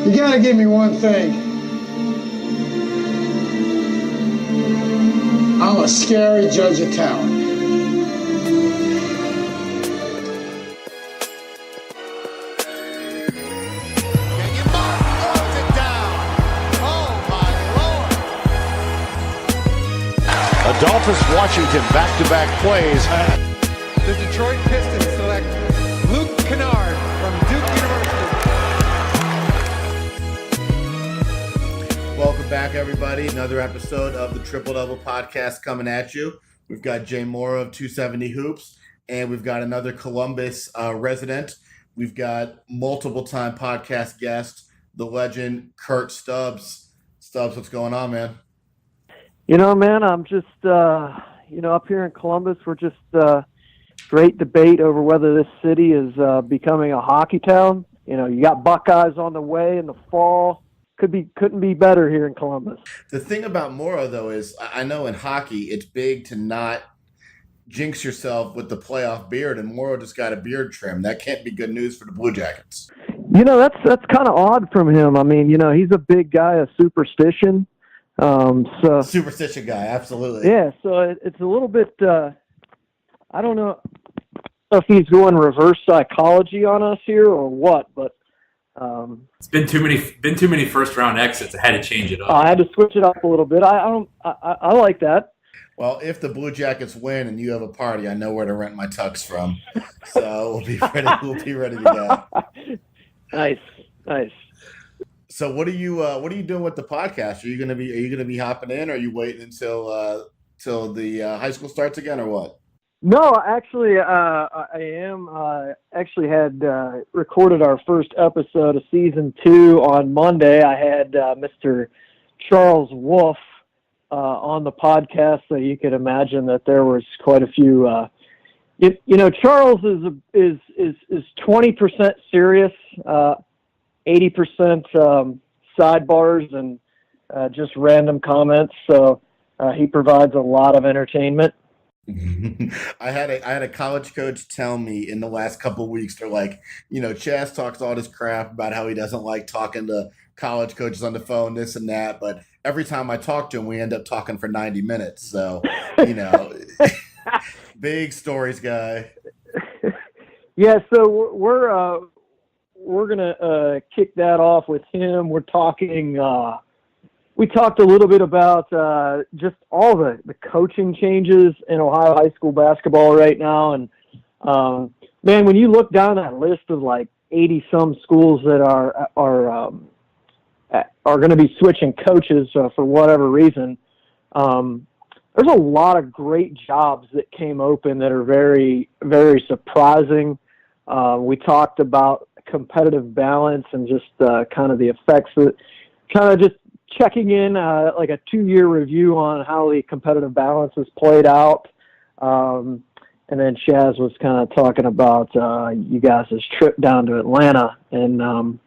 You gotta give me one thing. I'm a scary judge of talent. Adolphus Washington back-to-back plays. The Detroit Pistons select Luke Kennard from Duke University. Welcome back, everybody. Another episode of the Triple Double Podcast coming at you. We've got Jay Moore of 270 Hoops, and we've got another Columbus resident. We've got multiple-time podcast guest, the legend Kurt Stubbs. Stubbs, what's going on, man? You know, man, I'm just, up here in Columbus, we're just great debate over whether this city is becoming a hockey town. You know, you got Buckeyes on the way in the fall. Couldn't be better here in Columbus. The thing about Morrow, though, is I know in hockey it's big to not jinx yourself with the playoff beard, and Morrow just got a beard trim. That can't be good news for the Blue Jackets. You know, that's kind of odd from him. I mean, you know, he's a big guy of superstition. Superstition guy, absolutely. Yeah, so it's a little bit. I don't know if he's going reverse psychology on us here or what, but it's been too many first round exits. I had to change it up. I had to switch it up a little bit. I like that. Well, if the Blue Jackets win and you have a party, I know where to rent my tux from. So we'll be ready. We'll be ready to go. Nice. So what are you doing with the podcast? Are you gonna be hopping in, or are you waiting until the high school starts again, or what? No, actually, I am. Actually, had recorded our first episode of season 2 on Monday. I had Mr. Charles Wolf on the podcast, so you could imagine that there was quite a few. Charles is 20% serious. 80% sidebars and just random comments. So he provides a lot of entertainment. I had a college coach tell me in the last couple of weeks, they're like, Chaz talks all this crap about how he doesn't like talking to college coaches on the phone, this and that. But every time I talk to him, we end up talking for 90 minutes. So, big stories guy. Yeah. So we're going to kick that off with him. We're talking we talked a little bit about just all the coaching changes in Ohio high school basketball right now. And, man, when you look down that list of like 80-some schools that are going to be switching coaches for whatever reason, there's a lot of great jobs that came open that are very, very surprising. We talked about competitive balance and just kind of the effects that kind of just checking in like a 2-year review on how the competitive balance has played out. And then Chaz was kind of talking about you guys' trip down to Atlanta and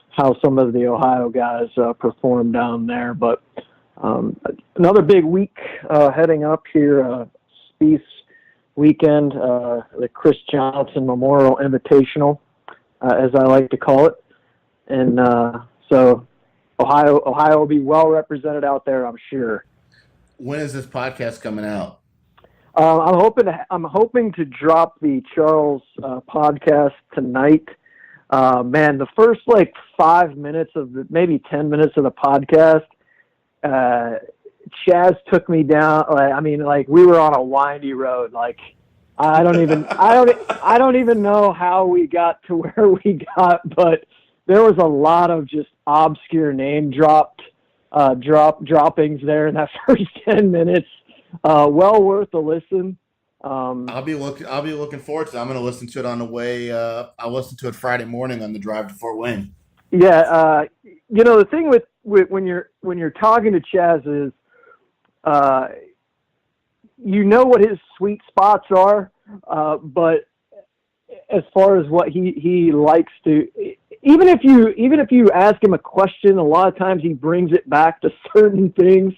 how some of the Ohio guys performed down there. But another big week heading up here, Spieth weekend, the Chris Johnson Memorial Invitational, as I like to call it. And so Ohio will be well represented out there, I'm sure. When is this podcast coming out? I'm hoping to drop the Charles podcast tonight. Man, the first 5 minutes of maybe 10 minutes of the podcast, Chaz took me down. We were on a windy road. I don't even know how we got to where we got, but there was a lot of just obscure name droppings there in that first 10 minutes. Well worth a listen. I'll be looking forward to it. I'm going to listen to it on the way. I'll listen to it Friday morning on the drive to Fort Wayne. Yeah. The thing with when you're talking to Chaz is, what his sweet spots are, but as far as what he likes to, even if you ask him a question, a lot of times he brings it back to certain things.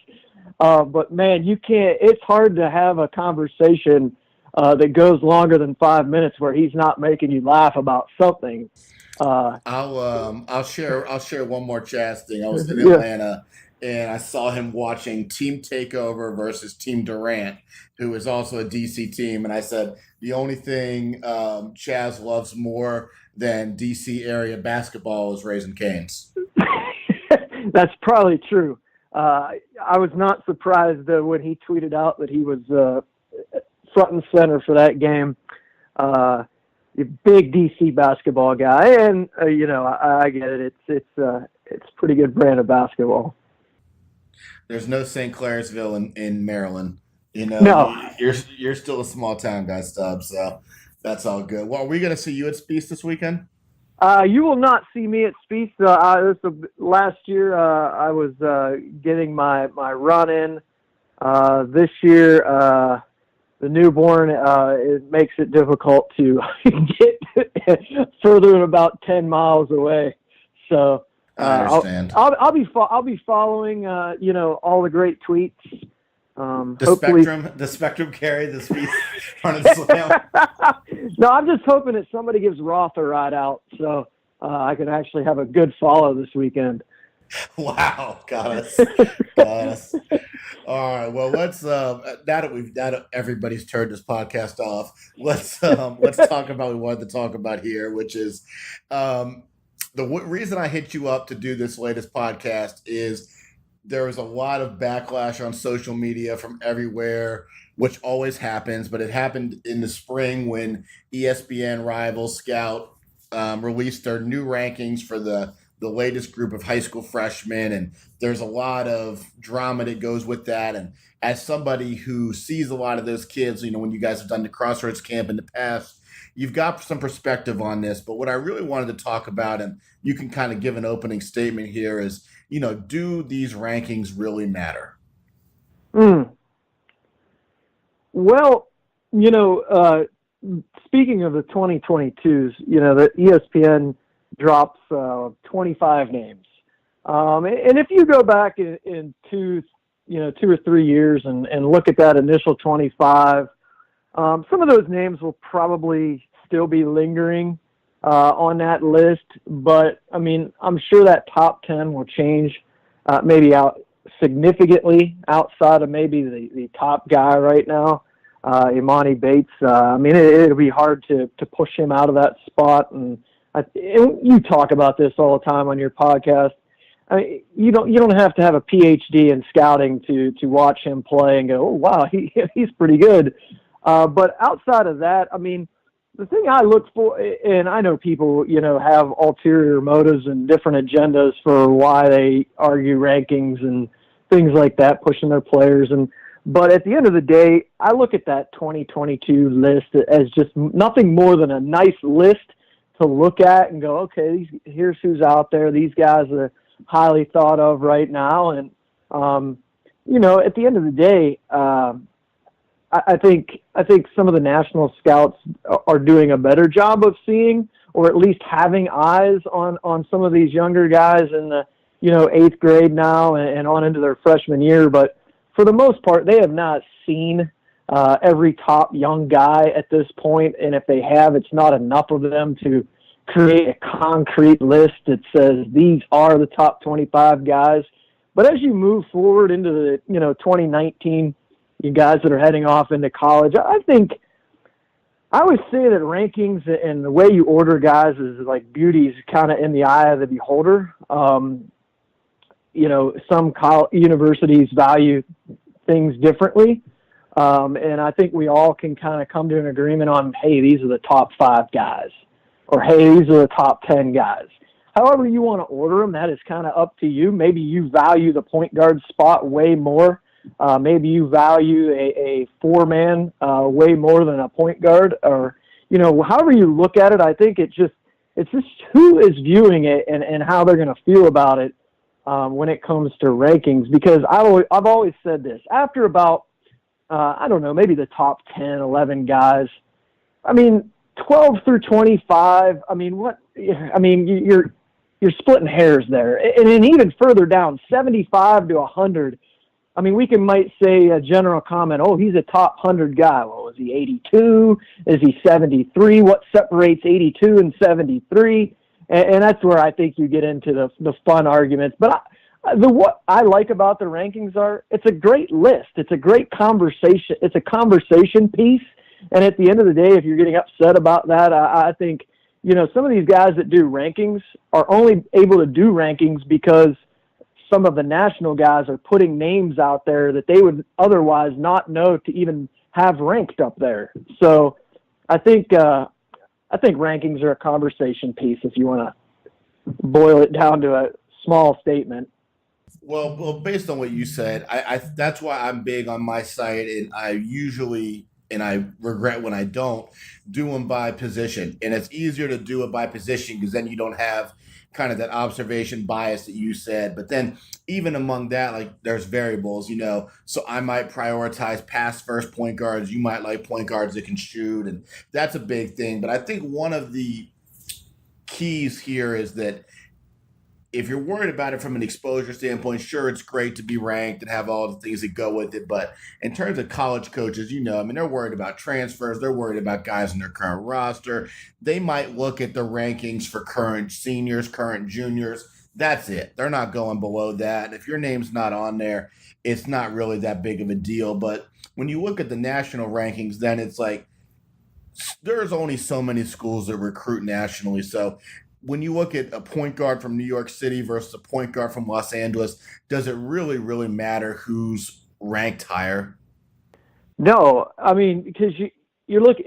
But man, it's hard to have a conversation that goes longer than 5 minutes where he's not making you laugh about something. I'll share one more Chaz thing. I was in Atlanta and I saw him watching Team Takeover versus Team Durant, who is also a DC team. And I said, the only thing Chaz loves more than DC area basketball is Raising Cane's. That's probably true. I was not surprised when he tweeted out that he was front and center for that game. A big DC basketball guy, and I get it. It's a pretty good brand of basketball. There's no St. Clairsville in Maryland. No. You're still a small town guy, Stubbs. So that's all good. Well, are we going to see you at Spieth this weekend? You will not see me at Spieth. Last year, I was getting my run in. This year, the newborn, it makes it difficult to get further than about 10 miles away. So I understand. I'll be following all the great tweets. The Spectrum carry the Spieth front and slam. No, I'm just hoping that somebody gives Roth a ride out so I can actually have a good follow this weekend. Wow, got us. All right, well, let's now that everybody's turned this podcast off, let's talk about what we wanted to talk about here, which is the reason I hit you up to do this latest podcast is there was a lot of backlash on social media from everywhere, which always happens, but it happened in the spring when ESPN Rivals Scout released their new rankings for the latest group of high school freshmen, and there's a lot of drama that goes with that. And as somebody who sees a lot of those kids, when you guys have done the Crossroads camp in the past, you've got some perspective on this. But what I really wanted to talk about, and you can kind of give an opening statement here, is, do these rankings really matter? Well, speaking of the 2022s, the ESPN drops 25 names. And if you go back in 2 or 3 years and look at that initial 25, some of those names will probably still be lingering on that list. But, I'm sure that top 10 will change maybe out significantly outside of maybe the top guy right now, Emoni Bates. It'll be hard to push him out of that spot. And you talk about this all the time on your podcast. You don't have to have a PhD in scouting to watch him play and go, oh wow, he's pretty good. But outside of that, the thing I look for, and I know people have ulterior motives and different agendas for why they argue rankings and things like that, pushing their players. But at the end of the day, I look at that 2022 list as just nothing more than a nice list to look at and go, okay, here's who's out there. These guys are highly thought of right now. And, at the end of the day, I think some of the national scouts are doing a better job of seeing, or at least having eyes on some of these younger guys in the, 8th grade now and on into their freshman year. But for the most part, they have not seen every top young guy at this point, and if they have, it's not enough of them to create a concrete list that says these are the top 25 guys. But as you move forward into the 2019, you guys that are heading off into college, I think I always say that rankings and the way you order guys is like beauty's kind of in the eye of the beholder. Some universities value things differently. And I think we all can kind of come to an agreement on, hey, these are the top 5 guys, or hey, these are the top 10 guys. However you want to order them, that is kind of up to you. Maybe you value the point guard spot way more. Maybe you value a 4-man way more than a point guard, or, however you look at it. I think it's just who is viewing it and how they're going to feel about it when it comes to rankings. Because I've always said this, after about, maybe the top 10, 11 guys, 12 through 25, you're splitting hairs there. And then even further down, 75 to 100, we might say a general comment, oh, he's a top 100 guy. Well, is he 82? Is he 73? What separates 82 and 73? and that's where I think you get into the fun arguments. But what I like about the rankings are it's a great list. It's a great conversation. It's a conversation piece. And at the end of the day, if you're getting upset about that, I think, some of these guys that do rankings are only able to do rankings because some of the national guys are putting names out there that they would otherwise not know to even have ranked up there. So I think rankings are a conversation piece if you want to boil it down to a small statement. Well, based on what you said, I that's why I'm big on my site, and I usually, and I regret when I don't, do them by position. And it's easier to do it by position because then you don't have kind of that observation bias that you said. But then even among that, like there's variables, so I might prioritize pass first point guards. You might like point guards that can shoot, and that's a big thing. But I think one of the keys here is that if you're worried about it from an exposure standpoint, sure, it's great to be ranked and have all the things that go with it. But in terms of college coaches, they're worried about transfers. They're worried about guys in their current roster. They might look at the rankings for current seniors, current juniors. That's it. They're not going below that. And if your name's not on there, it's not really that big of a deal. But when you look at the national rankings, then it's like there's only so many schools that recruit nationally. So when you look at a point guard from New York City versus a point guard from Los Angeles, does it really, really matter who's ranked higher? No, I mean, because you look,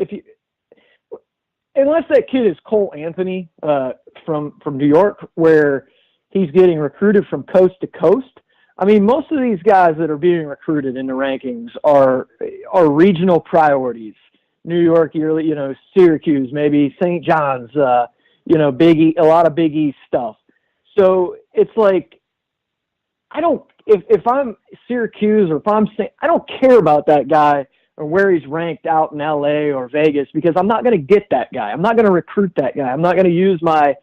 unless that kid is Cole Anthony from New York, where he's getting recruited from coast to coast. I mean, most of these guys that are being recruited in the rankings are regional priorities. New York, Syracuse, maybe St. John's, Big East, a lot of Big East stuff. So it's like, if I'm Syracuse or I don't care about that guy or where he's ranked out in LA or Vegas, because I'm not going to get that guy. I'm not going to recruit that guy. I'm not going to use my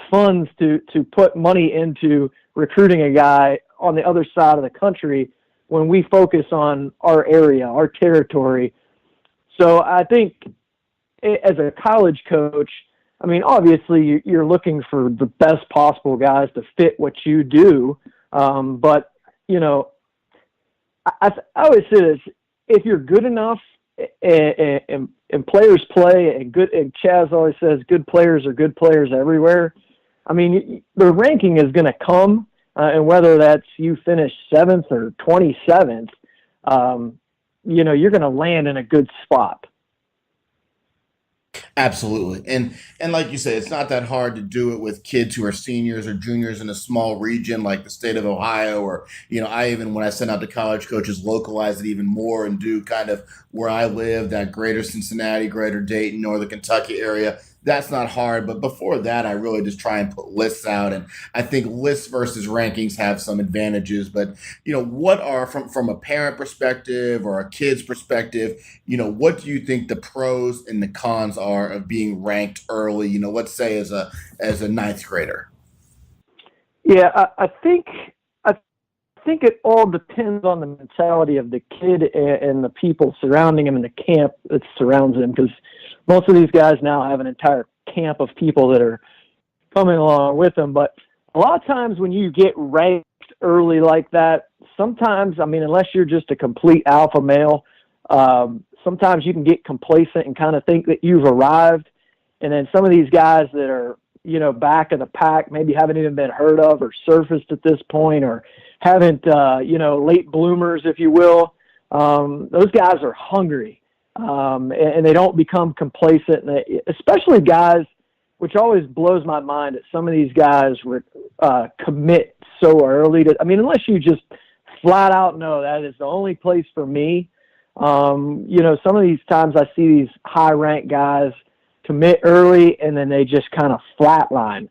funds to put money into recruiting a guy on the other side of the country when we focus on our area, our territory. So I think as a college coach, I mean, obviously you're looking for the best possible guys to fit what you do. But, I always say this, if you're good enough and players play and Chaz always says good players are good players everywhere. I mean, the ranking is going to come, and whether that's you finish 7th or 27th, you're going to land in a good spot. Absolutely. And like you say, it's not that hard to do it with kids who are seniors or juniors in a small region like the state of Ohio, or, I even, when I send out to college coaches, localize it even more and do kind of where I live, that greater Cincinnati, greater Dayton, northern Kentucky area. That's not hard. But before that, I really just try and put lists out. And I think lists versus rankings have some advantages. But, what are, from a parent perspective or a kid's perspective, what do you think the pros and the cons are of being ranked early, let's say as a ninth grader? Yeah, I think it all depends on the mentality of the kid and the people surrounding him and the camp that surrounds him, because most of these guys now have an entire camp of people that are coming along with them. But a lot of times when you get ranked early like that, sometimes, I mean, unless you're just a complete alpha male, sometimes you can get complacent and kind of think that you've arrived. And then some of these guys that are, back of the pack, maybe haven't even been heard of or surfaced at this point, or haven't, late bloomers, if you will. Those guys are hungry. And they don't become complacent, and especially guys, which always blows my mind that some of these guys commit so early unless you just flat out know that is the only place for me. Some of these times I see these high ranked guys commit early and then they just kind of flatline.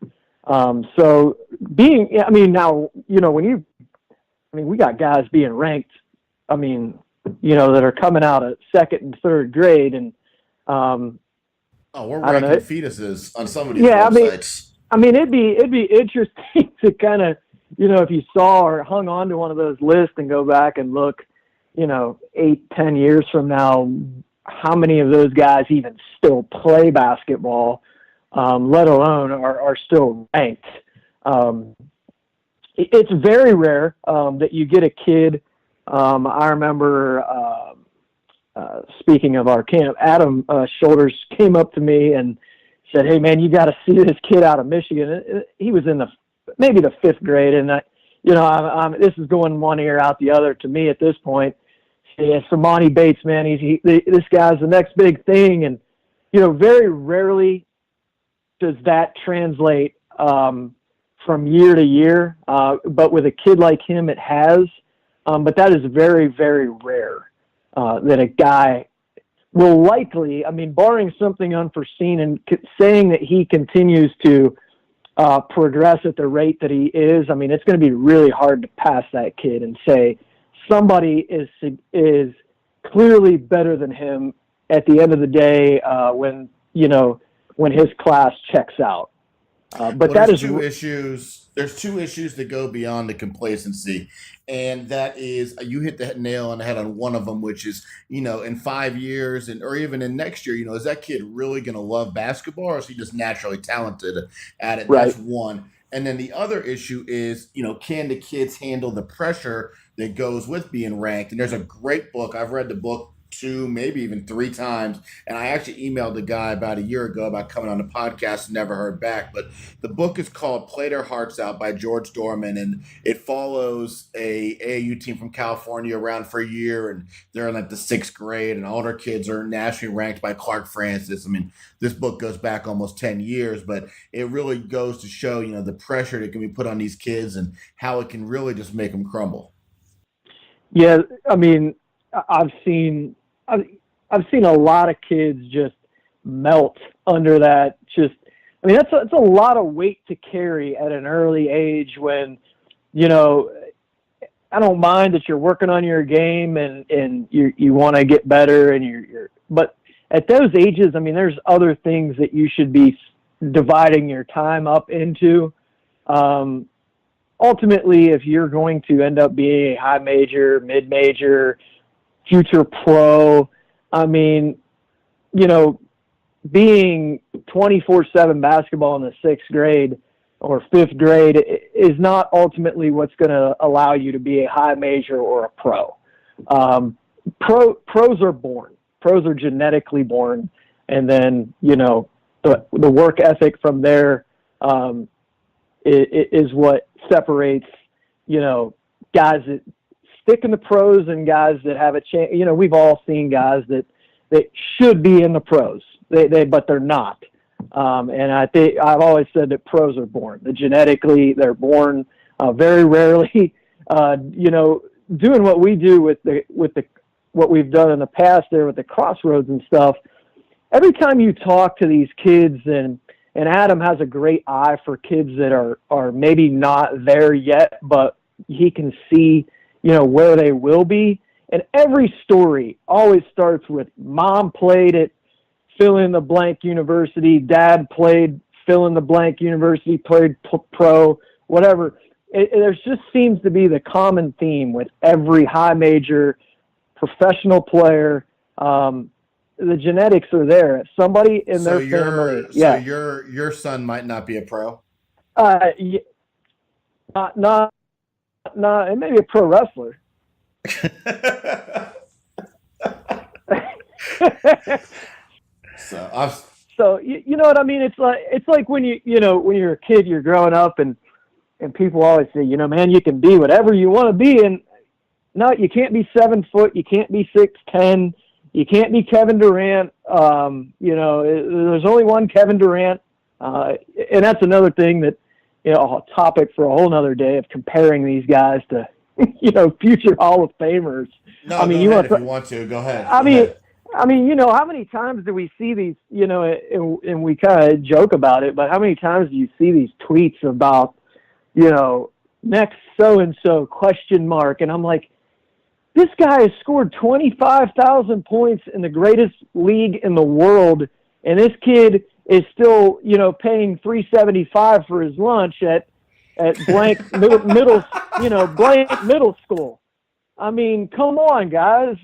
We got guys being ranked, that are coming out of second and third grade, and we're ranking fetuses on some of these websites. It'd be interesting to kind of, if you saw or hung on to one of those lists and go back and look, 8-10 years from now, how many of those guys even still play basketball? let alone are still ranked. It's very rare that you get a kid. I remember, speaking of our camp, Adam Shoulders came up to me and said, "Hey, man, you got to see this kid out of Michigan." He was in maybe the 5th grade, and this is going one ear out the other to me at this point. Yeah, Emoni Bates, man, this guy's the next big thing, and very rarely does that translate from year to year. But with a kid like him, it has. But that is very, very rare that a guy will likely, barring something unforeseen, and saying that he continues to progress at the rate that he is, it's going to be really hard to pass that kid and say somebody is clearly better than him at the end of the day when his class checks out. But that is two issues. There's 2 issues that go beyond the complacency, and that is you hit the nail on the head on one of them, which is in 5 years or even in next year, is that kid really going to love basketball, or is he just naturally talented at it? Right. That's one. And then the other issue is can the kids handle the pressure that goes with being ranked? And there's a great book. I've read the book 2, maybe even 3 times. And I actually emailed the guy about a year ago about coming on the podcast and never heard back. But the book is called Play Their Hearts Out by George Dorman. And it follows a AAU team from California around for a year. And they're in like the 6th grade. And all their kids are nationally ranked by Clark Francis. This book goes back almost 10 years. But it really goes to show, the pressure that can be put on these kids and how it can really just make them crumble. Yeah, I've seen a lot of kids just melt under that. That's a lot of weight to carry at an early age when, I don't mind that you're working on your game and you want to get better and but at those ages, there's other things that you should be dividing your time up into. Ultimately, if you're going to end up being a high major, mid-major, future pro, being 24/7 basketball in the 6th grade or 5th grade is not ultimately what's going to allow you to be a high major or a pro. Pros are born. Pros are genetically born. And then, the work ethic from there is what separates, guys that stick in the pros and guys that have a chance. We've all seen guys that should be in the pros, but they're not. And I think I've always said that pros are born. Genetically, they're born. Very rarely, doing what we do with what we've done in the past there with the crossroads and stuff. Every time you talk to these kids, and Adam has a great eye for kids that are maybe not there yet, but he can see, where they will be. And every story always starts with mom played at fill in the blank university, dad played fill in the blank university, played pro, whatever. There just seems to be the common theme with every high major professional player. The genetics are there. Somebody in their family. Yeah. So your son might not be a pro. Yeah, not, and maybe a pro wrestler. So you know what I mean? It's like when when you're a kid, you're growing up and people always say, man, you can be whatever you want to be. And no, you can't be 7 foot. You can't be 6'10". You can't be Kevin Durant. There's only one Kevin Durant. And that's another thing that, a topic for a whole nother day of comparing these guys to, future Hall of Famers. No, if you want to, go ahead. How many times do we see these, and we kind of joke about it, but how many times do you see these tweets about, next so-and-so ? And I'm like, this guy has scored 25,000 points in the greatest league in the world, and this kid is still, paying $3.75 for his lunch at blank blank middle school. Come on, guys.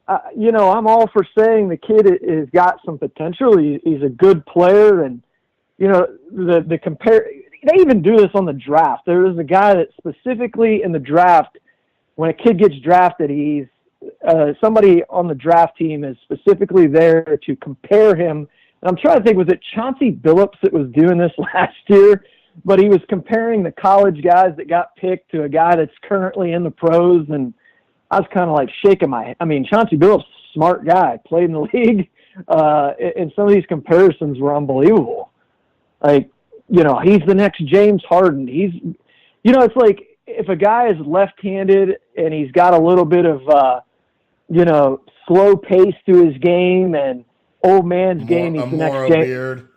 I'm all for saying the kid has got some potential. He's a good player, and the compare. They even do this on the draft. There is a guy that specifically in the draft, when a kid gets drafted, he's somebody on the draft team is specifically there to compare him. And I'm trying to think, was it Chauncey Billups that was doing this last year? But he was comparing the college guys that got picked to a guy that's currently in the pros, and I was kind of like shaking my head. I mean, Chauncey Billups, smart guy, played in the league, and some of these comparisons were unbelievable. Like, he's the next James Harden. It's like if a guy is left-handed and he's got a little bit of, slow pace to his game and old man's game, he's the next James. Beard.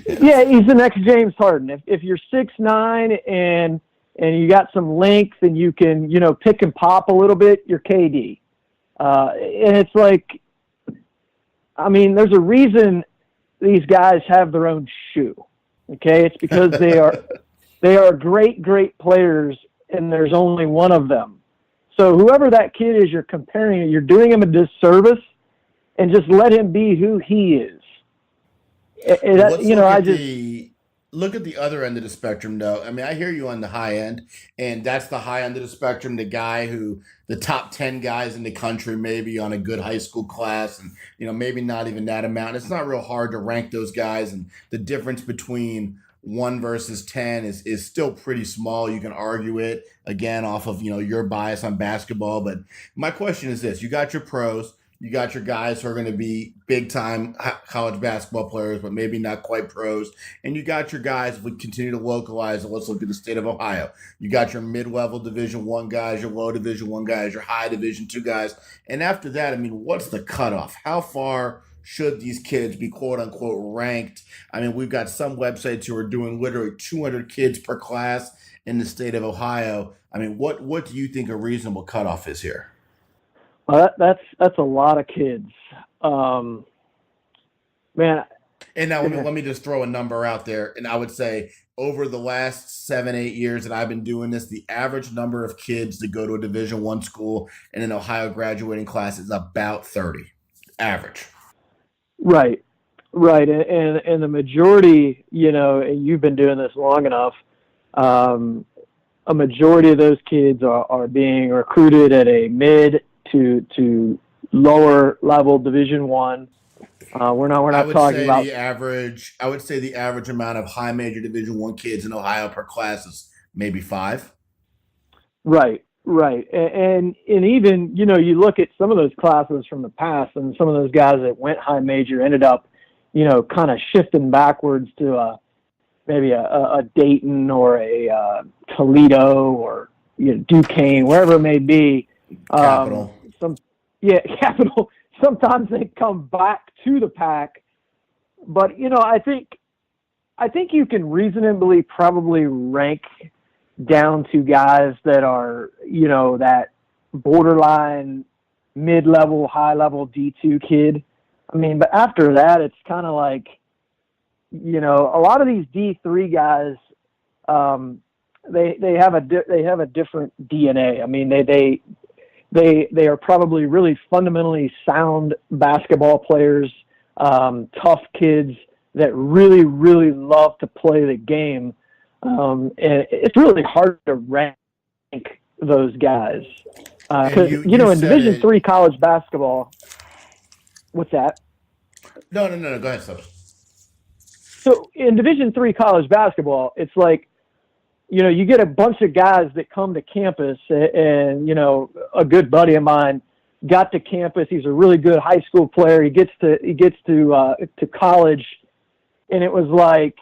Yeah, he's the next James Harden. If you're 6'9" and you got some length and you can, pick and pop a little bit, you're KD. And it's like, I mean, there's a reason these guys have their own shoe. Okay, it's because they are great, great players, and there's only one of them. So whoever that kid is you're comparing, you're doing him a disservice, and just let him be who he is. Look at the other end of the spectrum, though. I mean, I hear you on the high end, and that's the high end of the spectrum, the guy who the top 10 guys in the country, maybe on a good high school class, and, maybe not even that amount. It's not real hard to rank those guys, and the difference between 1 versus 10 is still pretty small. You can argue it, again, off of, your bias on basketball. But my question is this. You got your pros. You got your guys who are going to be big-time college basketball players, but maybe not quite pros. And you got your guys, if we continue to localize it, let's look at the state of Ohio. You got your mid-level Division I guys, your low Division I guys, your high Division II guys. And after that, I mean, what's the cutoff? How far should these kids be quote-unquote ranked? I mean, we've got some websites who are doing literally 200 kids per class in the state of Ohio. I mean, what do you think a reasonable cutoff is here? That's a lot of kids, man. And now let me just throw a number out there, and I would say over the last 7-8 years that I've been doing this, the average number of kids that go to a Division I school in an Ohio graduating class is about 30, average. Right, and the majority, and you've been doing this long enough. A majority of those kids are being recruited at a mid to lower level Division I. We're not talking about the average. I would say the average amount of high major Division I kids in Ohio per class is maybe 5. Right, and even you look at some of those classes from the past, and some of those guys that went high major ended up, kind of shifting backwards to maybe a Dayton or a Toledo or Duquesne, wherever it may be. Capital. Capital. Sometimes they come back to the pack, but I think you can reasonably probably rank down to guys that are that borderline mid-level, high-level D2 kid. I mean, but after that, it's kind of like a lot of these D3 guys. They have a different DNA. I mean, they are probably really fundamentally sound basketball players, tough kids that really, really love to play the game. And it's really hard to rank those guys. Because, in Division III college basketball, what's that? No. Go ahead, Stubbs. So in Division III college basketball, it's like, you get a bunch of guys that come to campus, and a good buddy of mine got to campus. He's a really good high school player. He gets to college, and it was like,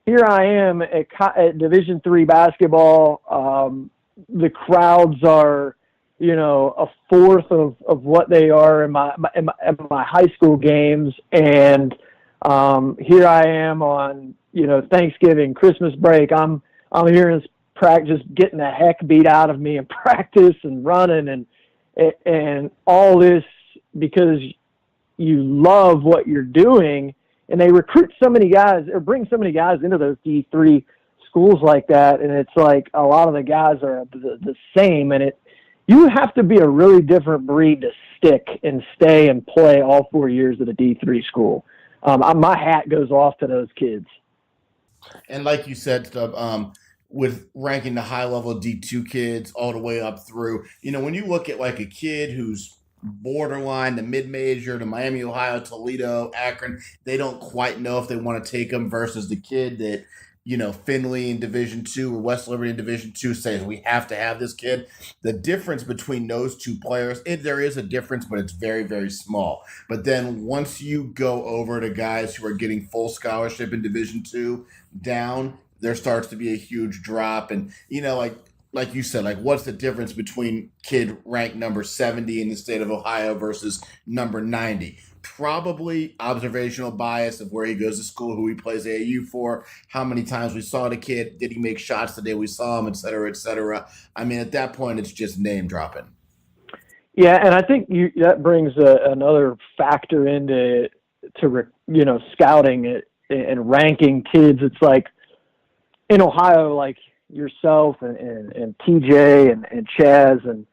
here I am at Division III basketball. The crowds are, a fourth of what they are in my high school games, and here I am on Thanksgiving, Christmas break. I'm here in practice, getting the heck beat out of me in practice and running and all this because you love what you're doing. And they recruit so many guys or bring so many guys into those D3 schools like that. And it's like a lot of the guys are the same. And you have to be a really different breed to stick and stay and play all 4 years at a D3 school. My hat goes off to those kids. And like you said, Stubb, with ranking the high-level D2 kids all the way up through, when you look at like a kid who's borderline, the mid-major, the Miami, Ohio, Toledo, Akron, they don't quite know if they want to take them versus the kid that, Findlay in Division II or West Liberty in Division II says we have to have this kid. The difference between those two players, there is a difference, but it's very, very small. But then once you go over to guys who are getting full scholarship in Division II down, there starts to be a huge drop. And, like you said, like what's the difference between kid ranked number 70 in the state of Ohio versus number 90? Probably observational bias of where he goes to school, who he plays AAU for, how many times we saw the kid, did he make shots the day we saw him, et cetera, et cetera. I mean, at that point, it's just name dropping. Yeah, and I think that brings another factor into scouting it and ranking kids. It's like in Ohio, like yourself and TJ and Chaz and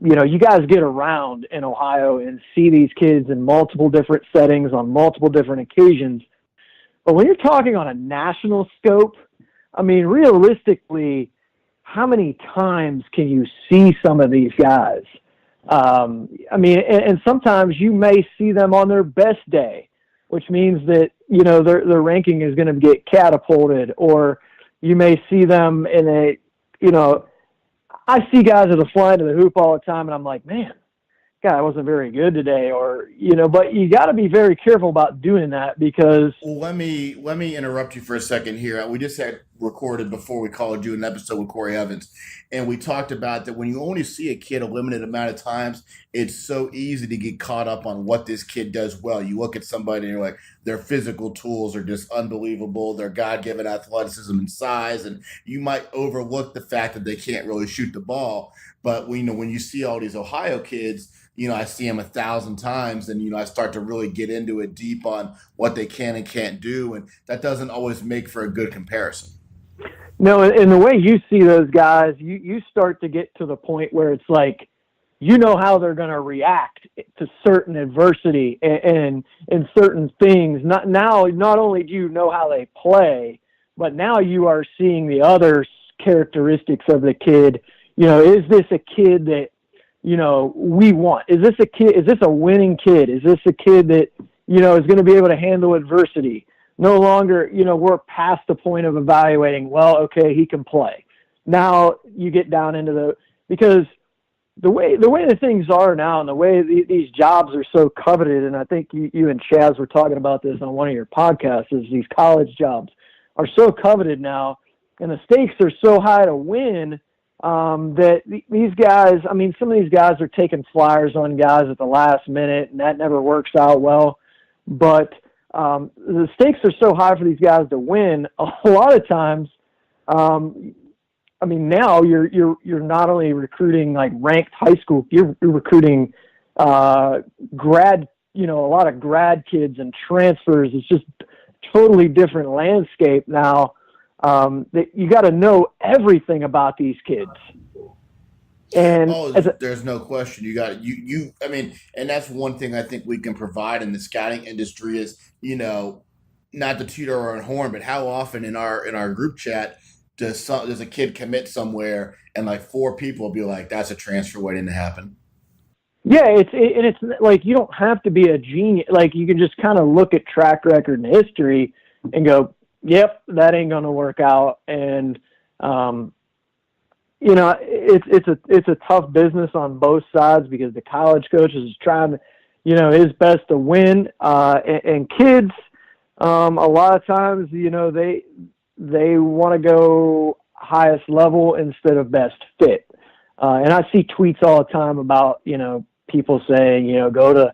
you guys get around in Ohio and see these kids in multiple different settings on multiple different occasions. But when you're talking on a national scope, I mean, realistically, how many times can you see some of these guys? And sometimes you may see them on their best day, which means that, their ranking is going to get catapulted, or you may see them in I see guys that are flying to the hoop all the time, and I'm like, man, guy wasn't very good today, or but you got to be very careful about doing that because. Well, let me interrupt you for a second here. We just had recorded before we called you an episode with Corey Evans, and we talked about that when you only see a kid a limited amount of times, it's so easy to get caught up on what this kid does well. You look at somebody and you're like, their physical tools are just unbelievable, their God-given athleticism and size, and you might overlook the fact that they can't really shoot the ball. But when you see all these Ohio kids, I see them 1,000 times, and I start to really get into it deep on what they can and can't do, and that doesn't always make for a good comparison. No, and the way you see those guys, you start to get to the point where it's like, how they're going to react to certain adversity and certain things. Not only do you know how they play, but now you are seeing the other characteristics of the kid. Is this a kid that, we want? Is this a winning kid? Is this a kid that, is going to be able to handle adversity? No longer, we're past the point of evaluating, well, okay, he can play. Now you get down into because the way the things are now and the way these jobs are so coveted, and I think you and Chaz were talking about this on one of your podcasts, is these college jobs are so coveted now, and the stakes are so high to win that these guys, some of these guys are taking flyers on guys at the last minute, and that never works out well. But the stakes are so high for these guys to win. A lot of times, now you're not only recruiting like ranked high school, you're recruiting grad, a lot of grad kids and transfers. It's just totally different landscape now. That you got to know everything about these kids. And there's no question. You got and that's one thing I think we can provide in the scouting industry is, not to toot our own horn, but how often in our group chat does a kid commit somewhere and like 4 people will be like, that's a transfer waiting to happen. Yeah, it's like you don't have to be a genius. Like you can just kind of look at track record and history and go, yep, that ain't going to work out. And, it's a tough business on both sides because the college coach is trying to, his best to win. And kids, a lot of times, they want to go highest level instead of best fit. And I see tweets all the time about, people saying, go to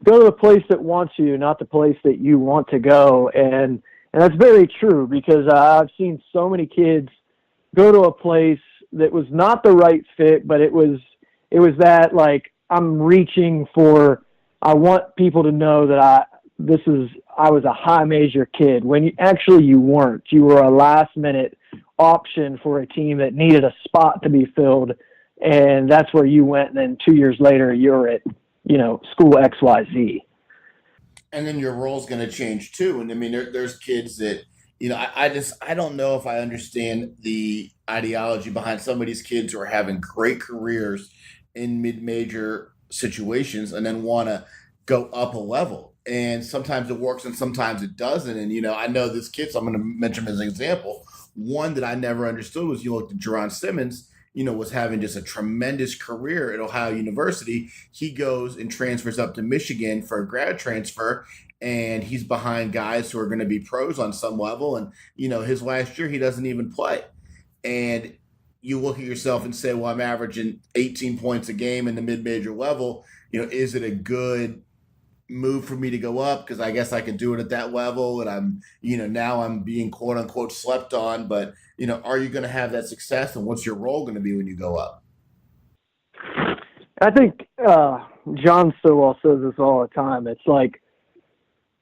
the place that wants you, not the place that you want to go. And that's very true because I've seen so many kids go to a place that was not the right fit, but it was that like I'm reaching for. I want people to know that I was a high major kid when you weren't. You were a last minute option for a team that needed a spot to be filled and that's where you went. And then 2 years later, you're at, school XYZ. And then your role's going to change too. And I mean, there's kids that, I don't know if I understand the ideology behind some of these kids who are having great careers in mid-major situations and then want to go up a level. And sometimes it works and sometimes it doesn't. And, I know this kid, so I'm going to mention him as an example. One that I never understood was you looked at Jaaron Simmons, was having just a tremendous career at Ohio University. He goes and transfers up to Michigan for a grad transfer, and he's behind guys who are going to be pros on some level. And, his last year, he doesn't even play. And you look at yourself and say, well, I'm averaging 18 points a game in the mid-major level. Is it a good move for me to go up? Because I guess I can do it at that level. And I'm, now I'm being quote unquote slept on, but are you going to have that success, and what's your role going to be when you go up? I think John Stowell says this all the time. It's like,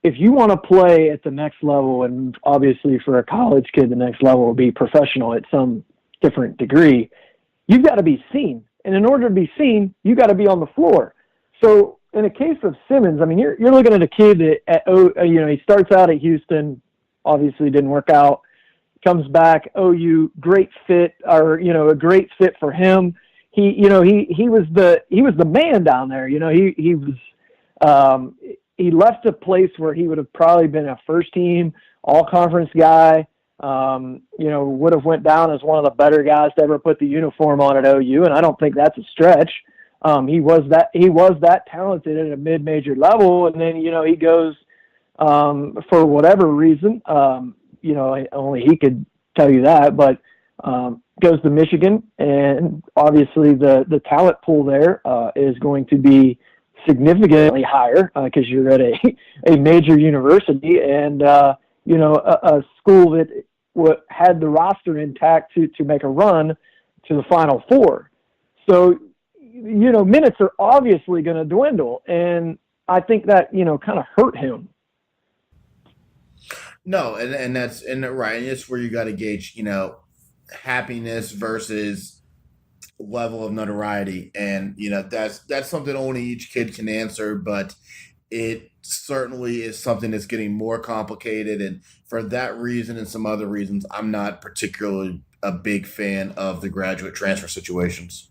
if you want to play at the next level, and obviously for a college kid, the next level will be professional at some different degree, you've got to be seen. And in order to be seen, you got to be on the floor. So in a case of Simmons, I mean, you're looking at a kid that, he starts out at Houston, obviously didn't work out, comes back, OU, great fit, or, a great fit for him. He was the man down there. He left a place where he would have probably been a first team all-conference guy, would have went down as one of the better guys to ever put the uniform on at OU, and I don't think that's a stretch. He was that talented at a mid-major level, and then, he goes, for whatever reason, only he could tell you that, but goes to Michigan, and obviously the talent pool there is going to be significantly higher because you're at a major university and, a school that had the roster intact to make a run to the Final Four. So, minutes are obviously going to dwindle, and I think that, kind of hurt him. No, and that's right. And it's where you got to gauge, happiness versus level of notoriety, and that's something only each kid can answer. But it certainly is something that's getting more complicated, and for that reason and some other reasons, I'm not particularly a big fan of the graduate transfer situations.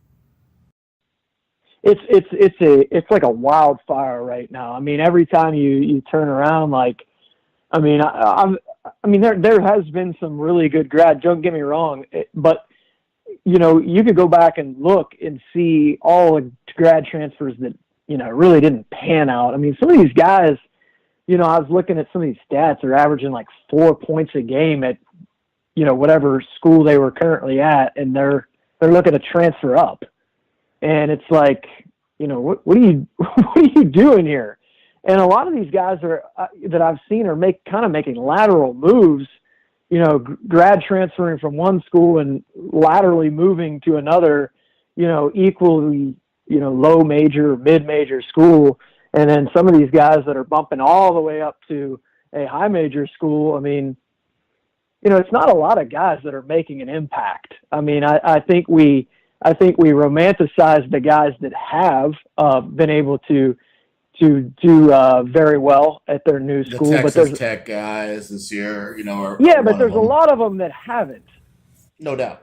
It's like a wildfire right now. I mean, every time you turn around, there has been some really good grad. Don't get me wrong, but you could go back and look and see all the grad transfers that really didn't pan out. I mean, some of these guys, I was looking at some of these stats. They're averaging like 4 points a game at whatever school they were currently at, and they're looking to transfer up. And it's like, what are you doing here? And a lot of these guys that I've seen are making lateral moves, grad transferring from one school and laterally moving to another, equally, low major, mid-major school. And then some of these guys that are bumping all the way up to a high major school. I mean, it's not a lot of guys that are making an impact. I mean, I think we romanticize the guys that have been able to do very well at their new school. The Texas but there's Tech guys this year, but there's a lot of them that haven't. No doubt.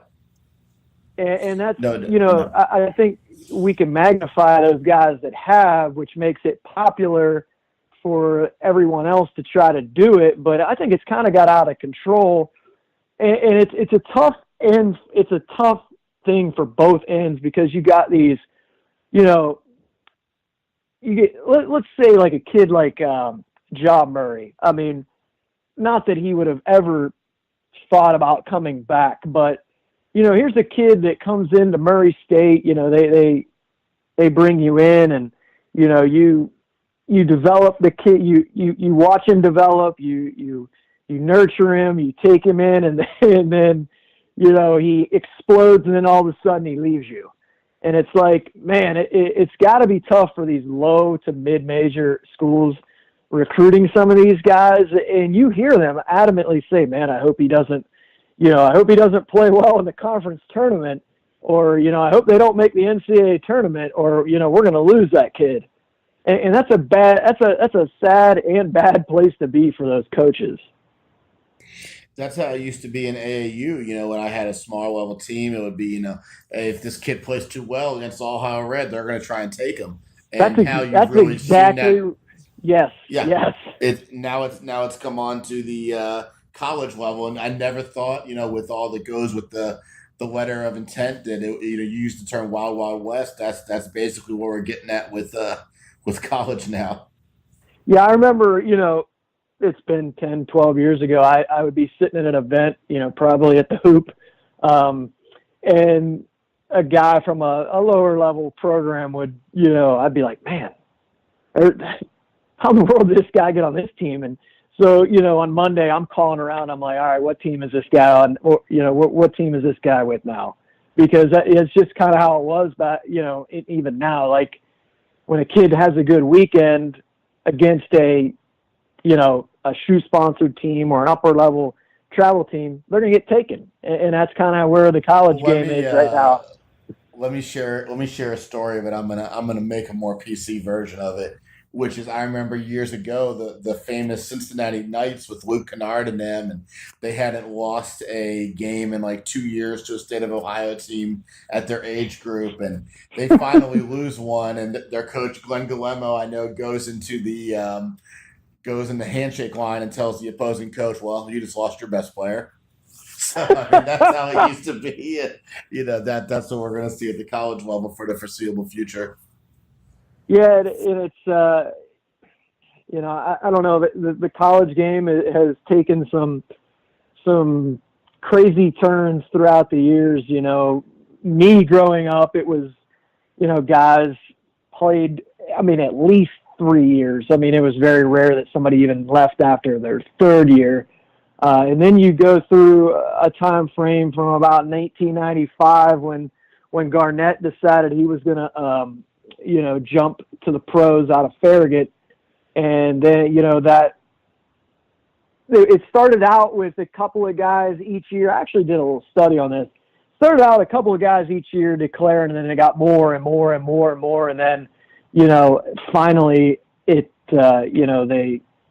And that's, I think we can magnify those guys that have, which makes it popular for everyone else to try to do it. But I think it's kind of got out of control, and it's a tough thing for both ends, because you got these, let's say like a kid like Ja Murray. I mean, not that he would have ever thought about coming back, but here's a kid that comes into Murray State. They bring you in, and you develop the kid. You watch him develop. You nurture him. You take him in, and then he explodes, and then all of a sudden he leaves you. And it's like, man, it's got to be tough for these low to mid-major schools recruiting some of these guys. And you hear them adamantly say, man, I hope he doesn't play well in the conference tournament. or, I hope they don't make the NCAA tournament, or, we're going to lose that kid. And that's a sad and bad place to be for those coaches. That's how it used to be in AAU. When I had a small level team, it would be, hey, if this kid plays too well against Ohio Red, they're going to try and take him. And that's exactly. Yes. Yeah. Yes. Now it's come on to the college level, and I never thought, with all that goes with the letter of intent that you use the term Wild Wild West. That's basically what we're getting at with college now. Yeah, I remember, it's been 10, 12 years ago. I would be sitting at an event, probably at the Hoop, and a guy from a lower level program would, I'd be like, man, how in the world did this guy get on this team? And so, on Monday, I'm calling around. I'm like, all right, what team is this guy on? Or, what team is this guy with now? Because it's just kind of how it was back, even now. Like, when a kid has a good weekend against a shoe-sponsored team or an upper-level travel team, they're going to get taken. And that's kind of where the college game is right now. Let me share a story, but I'm gonna make a more PC version of it, which is I remember years ago the famous Cincinnati Knights with Luke Kennard and them, and they hadn't lost a game in like 2 years to a State of Ohio team at their age group, and they finally lose one, and their coach Glenn Guillermo, I know, goes into the handshake line and tells the opposing coach, "Well, you just lost your best player." So that's how it used to be. That's what we're going to see at the college level for the foreseeable future. Yeah, and it's I don't know. The college game has taken some crazy turns throughout the years. Me growing up, it was guys played. I mean, at least 3 years. I mean, it was very rare that somebody even left after their third year. And then you go through a time frame from about 1995 when Garnett decided he was going to, jump to the pros out of Farragut. And then, that it started out with a couple of guys each year. I actually did a little study on this. Started out a couple of guys each year declaring, and then it got more and more and more and more. And then, finally it,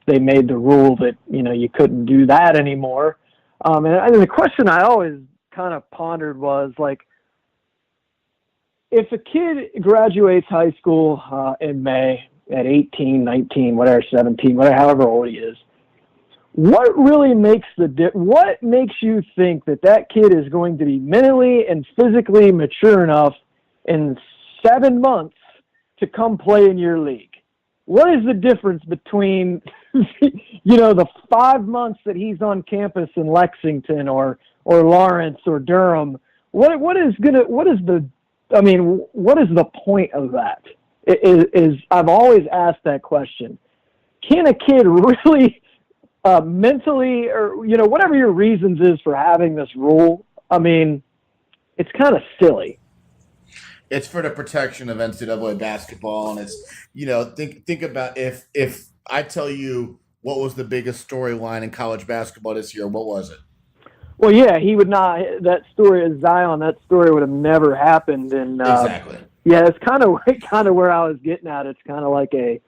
they made the rule that, you couldn't do that anymore. And the question I always kind of pondered was, like, if a kid graduates high school in May at 18, 19, whatever, 17, whatever, however old he is, what really makes what makes you think that kid is going to be mentally and physically mature enough in 7 months to come play in your league? What is the difference between, the 5 months that he's on campus in Lexington or Lawrence or Durham? What is the point of that? I've always asked that question. Can a kid really mentally, or, whatever your reasons is for having this rule? I mean, it's kind of silly. It's for the protection of NCAA basketball, and it's, think about if I tell you what was the biggest storyline in college basketball this year, what was it? Well, yeah, he would not. That story of Zion, that story would have never happened. And exactly. Yeah, it's kind of where I was getting at. It's kind of like a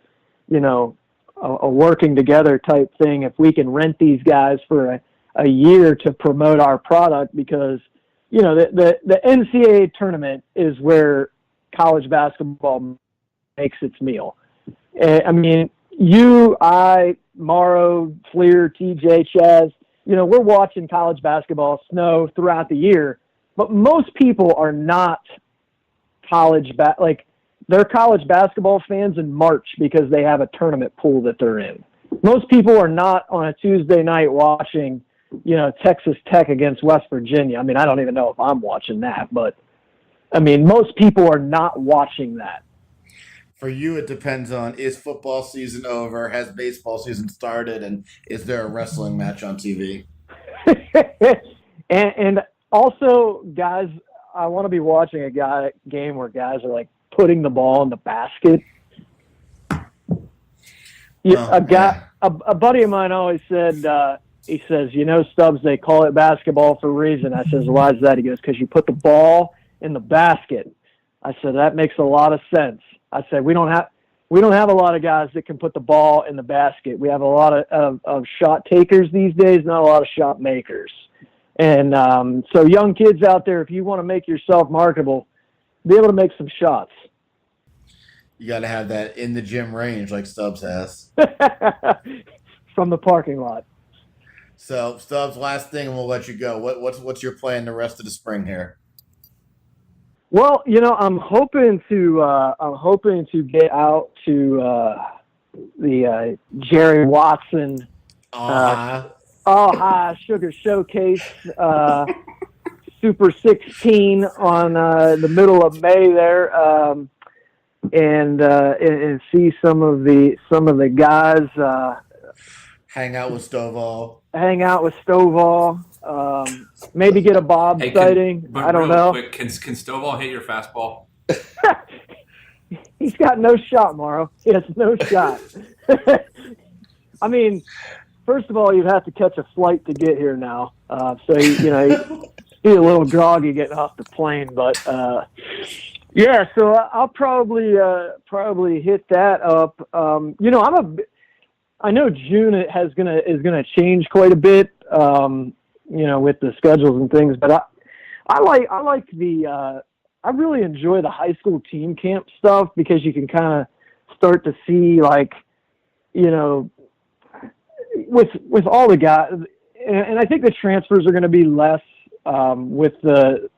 working together type thing. If we can rent these guys for a year to promote our product, because the NCAA tournament is where college basketball makes its meal. I mean, you, I, Morrow, Fleer, TJ, Chaz, we're watching college basketball snow throughout the year, but most people are not they're college basketball fans in March because they have a tournament pool that they're in. Most people are not on a Tuesday night watching, Texas Tech against West Virginia. I mean, I don't even know if I'm watching that, but I mean, most people are not watching that. For you, it depends on, is football season over? Has baseball season started? And is there a wrestling match on TV? and also, guys, I want to be watching a game where guys are like putting the ball in the basket. A buddy of mine always said, he says, Stubbs, they call it basketball for a reason. I says, why is that? He goes, because you put the ball in the basket. I said, that makes a lot of sense. I said, we don't have a lot of guys that can put the ball in the basket. We have a lot of shot takers these days, not a lot of shot makers. And so young kids out there, if you want to make yourself marketable, be able to make some shots. You got to have that in the gym range like Stubbs has. From the parking lot. So, Stubbs, last thing, and we'll let you go. What's your plan the rest of the spring here? Well, I'm hoping to get out to the Jerry Watson Sugar Showcase Super 16 on the middle of May there, and see some of the guys. Hang out with Stovall. Maybe get a Bob sighting. I don't know. Quick, can Stovall hit your fastball? He's got no shot, Morrow. He has no shot. I mean, first of all, you'd have to catch a flight to get here now. So, he'd be a little groggy getting off the plane. But, yeah, so I'll probably hit that up. I know June is gonna change quite a bit, with the schedules and things. But I really enjoy the high school team camp stuff because you can kind of start to see with all the guys, and I think the transfers are going to be less with the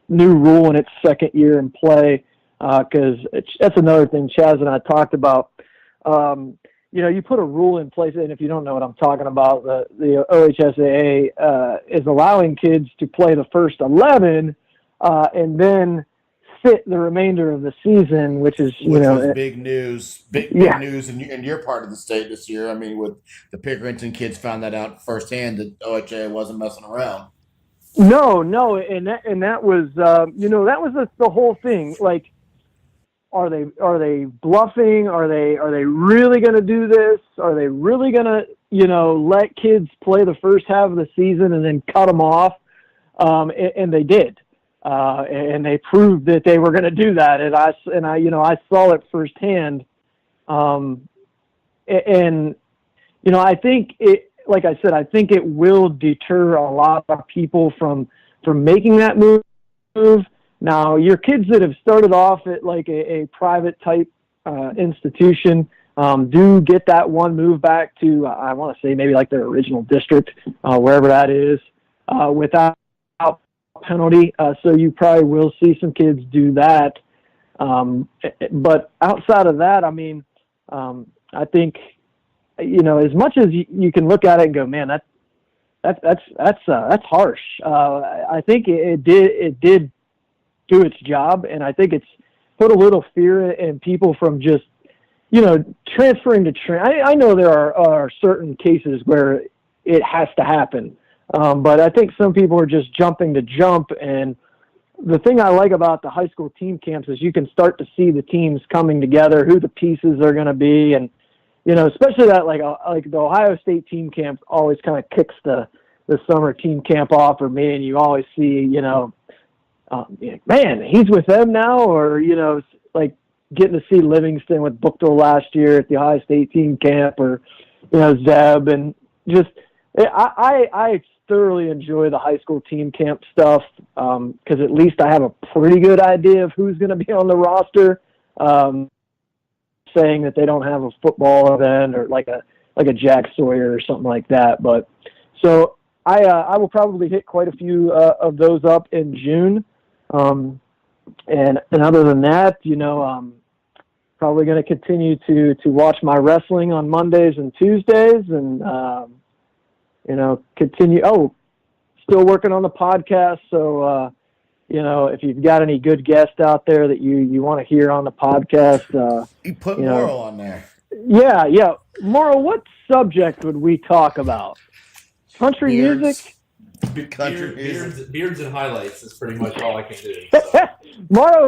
new rule in its second year in play, because that's another thing Chaz and I talked about. You put a rule in place, and if you don't know what I'm talking about, the OHSAA is allowing kids to play the first 11 and then sit the remainder of the season, which was big news. Big news in your part of the state this year. I mean, with the Pickerington kids found that out firsthand that OHSAA wasn't messing around. No, and that was that was the whole thing. Like, are they bluffing? Are they really going to do this? Are they really going to let kids play the first half of the season and then cut them off? And they did, and they proved that they were going to do that. And I saw it firsthand. I think it, like I said, I think it will deter a lot of people from making that move. Now, your kids that have started off at like a private type institution do get that one move back to, I want to say maybe like their original district, wherever that is, without penalty. So you probably will see some kids do that. But outside of that, I mean, I think, as much as you can look at it and go, man, that's harsh. I think it did do its job, and I think it's put a little fear in people from just transferring to I know there are certain cases where it has to happen, but I think some people are just jumping to jump. And the thing I like about the high school team camps is you can start to see the teams coming together, who the pieces are going to be, and especially that like the Ohio State team camp always kind of kicks the summer team camp off for me, and you always see man, he's with them now, or like getting to see Livingston with Buchtel last year at the Ohio State team camp, or Zeb, and just I thoroughly enjoy the high school team camp stuff because at least I have a pretty good idea of who's going to be on the roster. Saying that they don't have a football event or like a Jack Sawyer or something like that, but so I will probably hit quite a few of those up in June. And other than that, probably going to continue to watch my wrestling on Mondays and Tuesdays, and continue. Oh, still working on the podcast. So if you've got any good guests out there that you want to hear on the podcast, you put Morrow on there. Yeah. Morrow, what subject would we talk about? Country music. Beards and highlights is pretty much all I can do. So.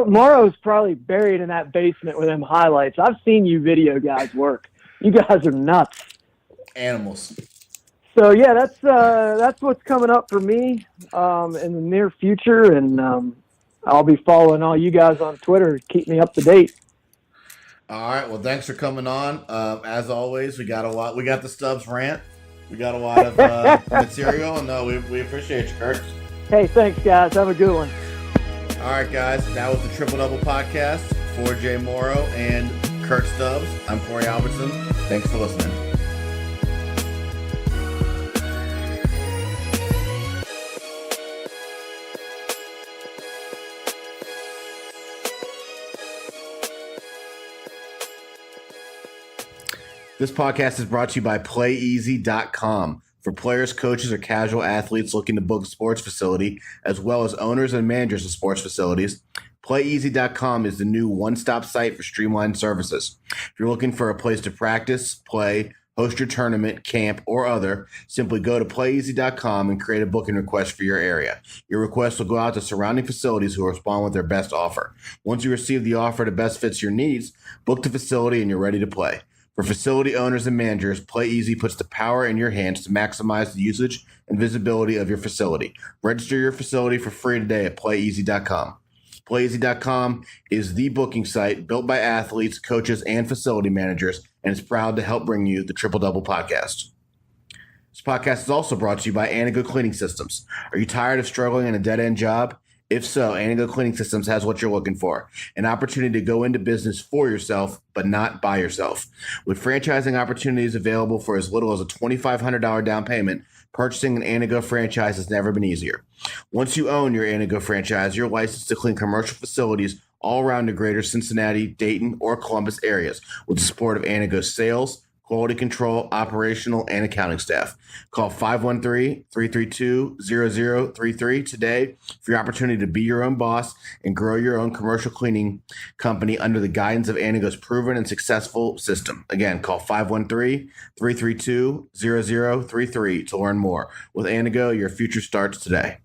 Morrow's probably buried in that basement with them highlights. I've seen you video guys work. You guys are nuts. Animals. So yeah, that's what's coming up for me in the near future, and I'll be following all you guys on Twitter. Keep me up to date. All right. Well, thanks for coming on. As always, we got a lot. We got the Stubbs rant. We got a lot of material. No, we appreciate you, Kurt. Hey, thanks, guys. Have a good one. All right, guys. That was the Triple Double Podcast for Jay Morrow and Kurt Stubbs. I'm Corey Albertson. Thanks for listening. This podcast is brought to you by PlayEasy.com. For players, coaches, or casual athletes looking to book a sports facility, as well as owners and managers of sports facilities, PlayEasy.com is the new one-stop site for streamlined services. If you're looking for a place to practice, play, host your tournament, camp, or other, simply go to PlayEasy.com and create a booking request for your area. Your request will go out to surrounding facilities who will respond with their best offer. Once you receive the offer that best fits your needs, book the facility and you're ready to play. For facility owners and managers, PlayEasy puts the power in your hands to maximize the usage and visibility of your facility. Register your facility for free today at PlayEasy.com. PlayEasy.com is the booking site built by athletes, coaches, and facility managers, and is proud to help bring you the Triple Double Podcast. This podcast is also brought to you by Anago Cleaning Systems. Are you tired of struggling in a dead-end job? If so, Anago Cleaning Systems has what you're looking for, an opportunity to go into business for yourself, but not by yourself. With franchising opportunities available for as little as a $2,500 down payment, purchasing an Anago franchise has never been easier. Once you own your Anago franchise, you're licensed to clean commercial facilities all around the greater Cincinnati, Dayton, or Columbus areas with the support of Anago's sales, quality control, operational, and accounting staff. Call 513-332-0033 today for your opportunity to be your own boss and grow your own commercial cleaning company under the guidance of Anago's proven and successful system. Again, call 513-332-0033 to learn more. With Anago, your future starts today.